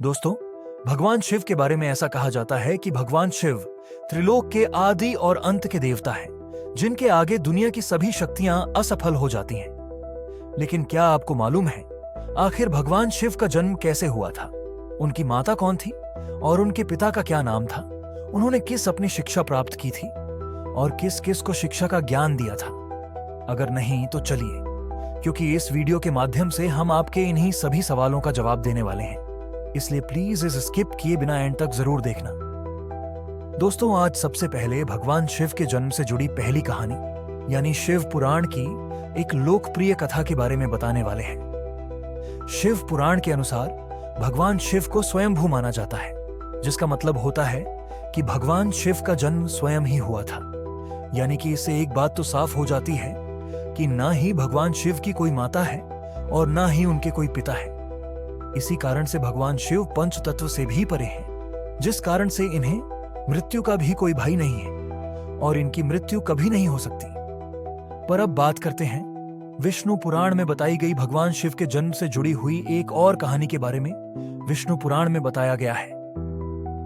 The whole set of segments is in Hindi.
दोस्तों, भगवान शिव के बारे में ऐसा कहा जाता है कि भगवान शिव त्रिलोक के आदि और अंत के देवता हैं, जिनके आगे दुनिया की सभी शक्तियां असफल हो जाती हैं। लेकिन क्या आपको मालूम है आखिर भगवान शिव का जन्म कैसे हुआ था? उनकी माता कौन थी और उनके पिता का क्या नाम था? उन्होंने किस अपनी शिक्षा प्राप्त की थी और किस किस को शिक्षा का ज्ञान दिया था? अगर नहीं तो चलिए, क्योंकि इस वीडियो के माध्यम से हम आपके इन्हीं सभी सवालों का जवाब देने वाले हैं, इसलिए प्लीज इस स्किप किए बिना एंड तक जरूर देखना। दोस्तों, आज सबसे पहले भगवान शिव के जन्म से जुड़ी पहली कहानी यानी शिव पुराण की एक लोकप्रिय कथा के बारे में बताने वाले हैं। शिव पुराण के अनुसार भगवान शिव को स्वयंभू माना जाता है, जिसका मतलब होता है कि भगवान शिव का जन्म स्वयं ही हुआ था। यानी कि इससे एक बात तो साफ हो जाती है कि ना ही भगवान शिव की कोई माता है और ना ही उनके कोई पिता है। इसी कारण से भगवान शिव पंच तत्व से भी परे हैं, जिस कारण से इन्हें मृत्यु का भी कोई भय नहीं है और इनकी मृत्यु कभी नहीं हो सकती। पर अब बात करते हैं विष्णु पुराण में बताई गई भगवान शिव के जन्म से जुड़ी हुई एक और कहानी के बारे में। विष्णु पुराण में बताया गया है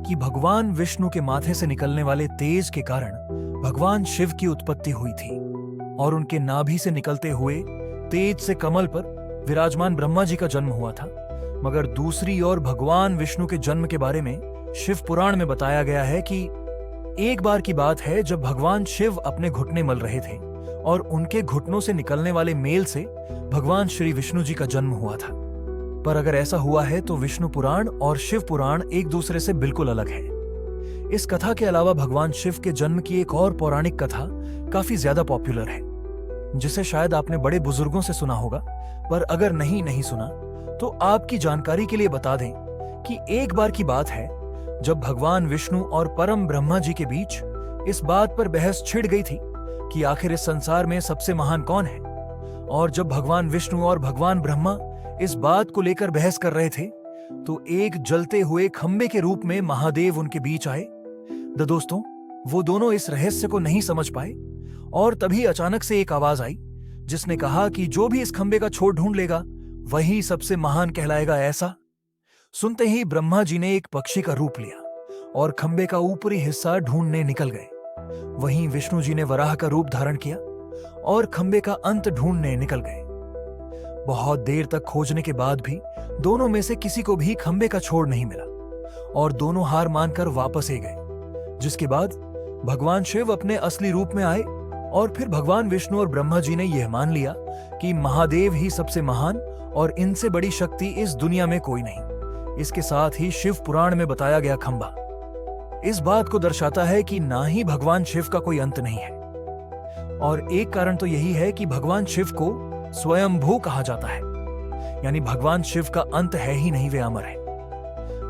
कि भगवान विष्णु के माथे से निकलने वाले तेज के कारण भगवान शिव की उत्पत्ति हुई थी और उनके नाभि से निकलते हुए तेज से कमल पर विराजमान ब्रह्मा जी का जन्म हुआ था। मगर दूसरी ओर भगवान विष्णु के जन्म के बारे में शिव पुराण में बताया गया है कि एक बार की बात है जब भगवान शिव अपने घुटने मल रहे थे और उनके घुटनों से निकलने वाले मेल से भगवान श्री विष्णु जी का जन्म हुआ था। पर अगर ऐसा हुआ है तो विष्णु पुराण और शिव पुराण एक दूसरे से बिल्कुल अलग है। इस कथा के अलावा भगवान शिव के जन्म की एक और पौराणिक कथा काफी ज्यादा पॉपुलर है, जिसे शायद आपने बड़े बुजुर्गों से सुना होगा। पर अगर नहीं सुना तो आपकी जानकारी के लिए बता दें कि एक बार की बात है जब भगवान विष्णु और परम ब्रह्मा जी के बीच इस बात पर बहस छिड़ गई थी कि आखिर इस संसार में सबसे महान कौन है। और जब भगवान विष्णु और भगवान ब्रह्मा इस बात को लेकर बहस कर रहे थे तो एक जलते हुए खंबे के रूप में महादेव उनके बीच आए। दोस्तों, वो दोनों इस रहस्य को नहीं समझ पाए और तभी अचानक से एक आवाज आई जिसने कहा कि जो भी इस खंबे का छोर ढूंढ लेगा वही सबसे महान कहलाएगा। ऐसा सुनते ही ब्रह्मा जी ने एक पक्षी का रूप लिया और खंबे का ऊपरी हिस्सा ढूंढने निकल गए। वहीं विष्णु जी ने वराह का रूप धारण किया और खंबे का अंत ढूंढने निकल गए। बहुत देर तक खोजने के बाद भी दोनों में से किसी को भी खंबे का छोर नहीं मिला और दोनों हार मानकर वापस आ गए। जिसके बाद भगवान शिव अपने असली रूप में आए और फिर भगवान विष्णु और ब्रह्मा जी ने यह मान लिया कि महादेव ही सबसे महान और इनसे बड़ी शक्ति इस दुनिया में कोई नहीं। इसके साथ ही शिव पुराण में बताया गया खंबा इस बात को दर्शाता है कि ना ही भगवान शिव का कोई अंत नहीं है। और एक कारण तो यही है कि भगवान शिव को स्वयंभू कहा जाता है, यानी भगवान शिव का अंत है ही नहीं, वे अमर है।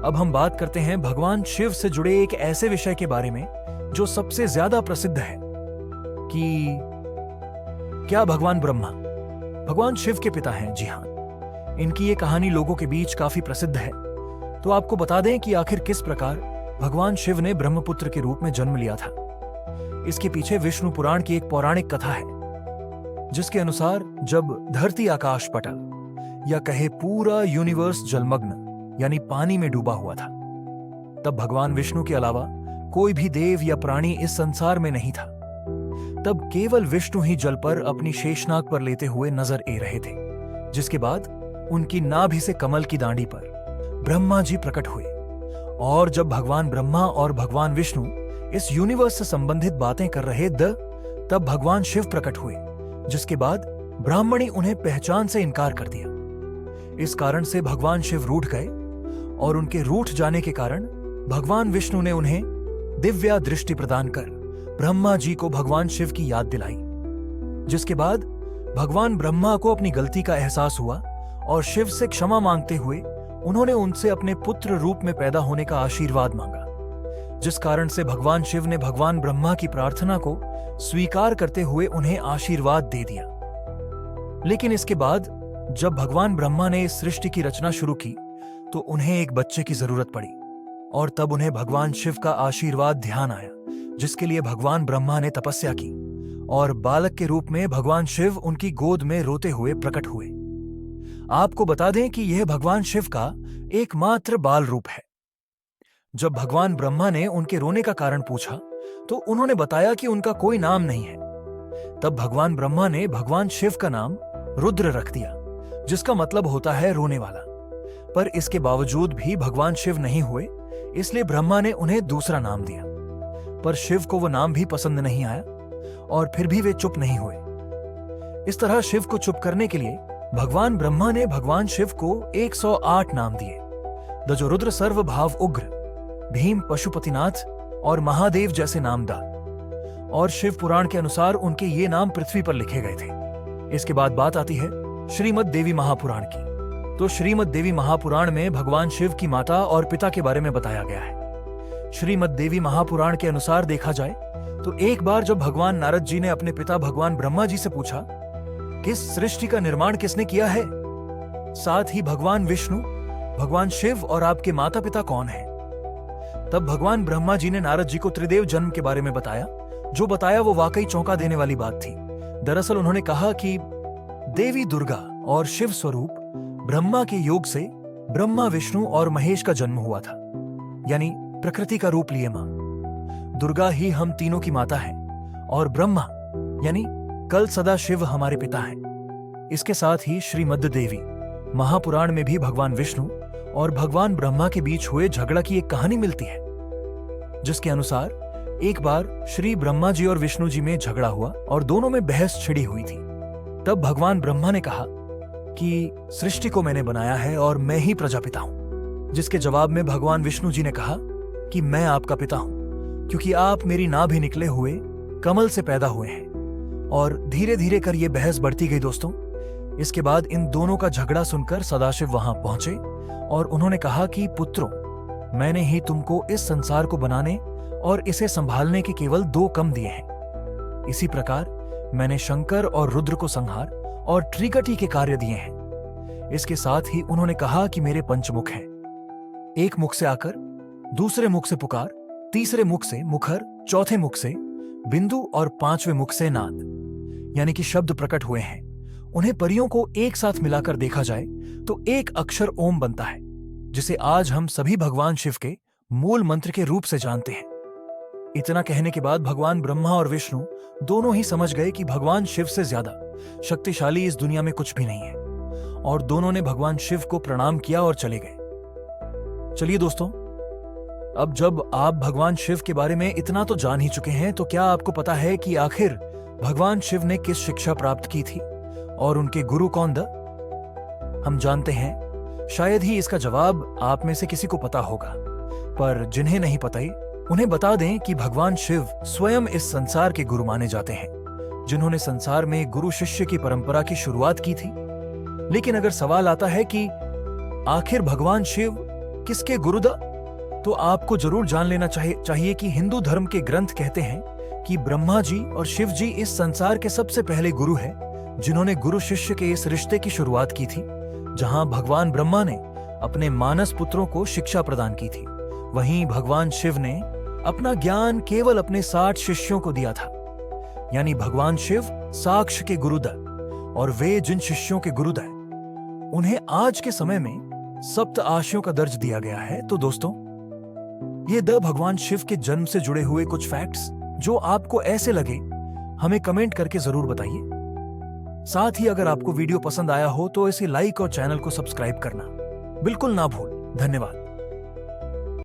अब हम बात करते हैं भगवान शिव से जुड़े एक ऐसे विषय के बारे में जो सबसे ज्यादा प्रसिद्ध है कि क्या भगवान ब्रह्मा भगवान शिव के पिता हैं? जी हाँ, इनकी ये कहानी लोगों के बीच काफी प्रसिद्ध है। तो आपको बता दें कि आखिर किस प्रकार भगवान शिव ने ब्रह्मपुत्र के रूप में जन्म लिया था। इसके पीछे विष्णु पुराण की एक पौराणिक कथा है, जिसके अनुसार जब धरती आकाश पटल या कहे पूरा यूनिवर्स जलमग्न यानी पानी में डूबा हुआ था, तब भगवान विष्णु के अलावा कोई भी देव या प्राणी इस संसार में नहीं था। तब केवल विष्णु ही जल पर अपनी शेषनाग पर लेते हुए नजर आ रहे थे। जिसके बाद उनकी नाभि से कमल की दांडी पर ब्रह्मा जी प्रकट हुए और जब भगवान ब्रह्मा और भगवान विष्णु इस यूनिवर्स से संबंधित बातें कर रहे तब भगवान शिव प्रकट हुए। जिसके बाद ब्राह्मणी उन्हें पहचान से इनकार कर दिया। इस कारण से भगवान शिव रूठ गए और उनके रूठ जाने के कारण भगवान विष्णु ने उन्हें दिव्या दृष्टि प्रदान कर ब्रह्मा जी को भगवान शिव की याद दिलाई। जिसके बाद भगवान ब्रह्मा को अपनी गलती का एहसास हुआ और शिव से क्षमा मांगते हुए उन्होंने उनसे अपने पुत्र रूप में पैदा होने का आशीर्वाद मांगा। जिस कारण से भगवान शिव ने भगवान ब्रह्मा की प्रार्थना को स्वीकार करते हुए उन्हें आशीर्वाद दे दिया। लेकिन इसके बाद जब भगवान ब्रह्मा ने इस सृष्टि की रचना शुरू की तो उन्हें एक बच्चे की जरूरत पड़ी और तब उन्हें भगवान शिव का आशीर्वाद ध्यान आया, जिसके लिए भगवान ब्रह्मा ने तपस्या की और बालक के रूप में भगवान शिव उनकी गोद में रोते हुए प्रकट हुए। आपको बता दें कि यह भगवान शिव का एकमात्र बाल रूप है। जब भगवान ब्रह्मा ने उनके रोने का कारण पूछा तो उन्होंने बताया कि उनका कोई नाम नहीं है। तब भगवान ब्रह्मा ने भगवान शिव का नाम रुद्र रख दिया, जिसका मतलब होता है रोने वाला। पर इसके बावजूद भी भगवान शिव नहीं हुए, इसलिए ब्रह्मा ने उन्हें दूसरा नाम दिया। पर शिव को वो नाम भी पसंद नहीं आया और फिर भी वे चुप नहीं हुए। इस तरह शिव को चुप करने के लिए भगवान ब्रह्मा ने भगवान शिव को 108 नाम दिए। दजो रुद्र सर्वभाव उग्र, भीम पशुपतिनाथ और महादेव जैसे नामदार। और शिव पुराण के अनुसार उनके ये नाम पृथ्वी पर लिखे गए थे। इसके बाद बात आती है श्रीमद् देवी महापुराण की। तो श्रीमद् देवी महापुराण में भगवान शिव की माता और पिता के बारे में बताया गया है। श्रीमद् देवी महापुराण के अनुसार देखा जाए तो एक बार जब भगवान नारद जी ने अपने पिता भगवान ब्रह्मा जी से पूछा कि इस सृष्टि का निर्माण किसने किया है, साथ ही भगवान विष्णु, भगवान शिव और आपके माता पिता कौन हैं, तब भगवान ब्रह्मा जी ने नारद जी को त्रिदेव जन्म के बारे में बताया। जो बताया वो वाकई चौंका देने वाली बात थी। दरअसल उन्होंने कहा कि देवी दुर्गा और शिव स्वरूप ब्रह्मा के योग से ब्रह्मा, विष्णु और महेश का जन्म हुआ था, यानी प्रकृति का रूप लिए मां। दुर्गा ही हम तीनों की माता है और ब्रह्मा यानी कल सदा शिव हमारे पिता हैं। इसके साथ ही श्रीमद् देवी महापुराण में भी भगवान विष्णु और भगवान ब्रह्मा के बीच हुए झगड़ा की एक कहानी मिलती है, जिसके अनुसार एक बार श्री ब्रह्मा जी और विष्णु जी में झगड़ा हुआ और दोनों में बहस छिड़ी हुई थी। तब भगवान ब्रह्मा ने कहा कि सृष्टि को मैंने बनाया है और मैं ही प्रजापिता हूं, जिसके जवाब में भगवान विष्णु जी ने कहा कि मैं आपका पिता हूं, क्योंकि आप मेरी नाभि निकले हुए कमल से पैदा हुए हैं। और धीरे धीरे कर यह बहस बढ़ती गई दोस्तों। इसके बाद इन दोनों का झगड़ा सुनकर सदाशिव वहां पहुंचे और उन्होंने कहा कि पुत्रों, मैंने ही तुमको इस संसार को बनाने और इसे संभालने के केवल 2 कम दिए हैं। इसी प्रकार मैंने शंकर और रुद्र को संहार और त्रिकटी के कार्य दिए हैं। इसके साथ ही उन्होंने कहा कि मेरे पंचमुख हैं, एक मुख से आकर, दूसरे मुख से पुकार, तीसरे मुख से मुखर, चौथे मुख से बिंदु और 5वें मुख से नाद, यानी कि शब्द प्रकट हुए हैं। उन्हें परियों को एक साथ मिलाकर देखा जाए तो एक अक्षर ओम बनता है, जिसे आज हम सभी भगवान शिव के मूल मंत्र के रूप से जानते हैं। इतना कहने के बाद भगवान ब्रह्मा और विष्णु दोनों ही समझ गए कि भगवान शिव से ज्यादा शक्तिशाली इस दुनिया में कुछ भी नहीं है, और दोनों ने भगवान शिव को प्रणाम किया और चले गए। चलिए दोस्तों, अब जब आप भगवान शिव के बारे में इतना तो जान ही चुके हैं, तो क्या आपको पता है कि आखिर भगवान शिव ने किस शिक्षा प्राप्त की थी और उनके गुरु कौन थे? हम जानते हैं, शायद ही इसका जवाब आप में से किसी को पता होगा, पर जिन्हें नहीं पता उन्हें बता दें कि भगवान शिव स्वयं इस संसार के गुरु माने जाते हैं, जिन्होंने संसार में गुरु शिष्य की परंपरा की शुरुआत की थी। लेकिन अगर सवाल आता है कि आखिर भगवान शिव किसके गुरु थे, तो आपको जरूर जान लेना चाहिए कि हिंदू धर्म के ग्रंथ कहते हैं कि ब्रह्मा जी और शिव जी इस संसार के सबसे पहले गुरु हैं, जिन्होंने गुरु शिष्य के इस रिश्ते की शुरुआत की थी, जहां भगवान ब्रह्मा ने अपने मानस पुत्रों को शिक्षा प्रदान की थी, वहीं भगवान शिव ने अपना ज्ञान केवल अपने 60 शिष्यों को दिया था। यानी भगवान शिव साक्ष के गुरुद, और वे जिन शिष्यों के गुरुद हैं, उन्हें आज के समय में सप्त आशियों का दर्ज दिया गया है। तो दोस्तों, ये भगवान शिव के जन्म से जुड़े हुए कुछ फैक्ट्स जो आपको ऐसे लगे, हमें कमेंट करके जरूर बताइए। साथ ही अगर आपको वीडियो पसंद आया हो तो इसे लाइक और चैनल को सब्सक्राइब करना बिल्कुल ना भूल। धन्यवाद।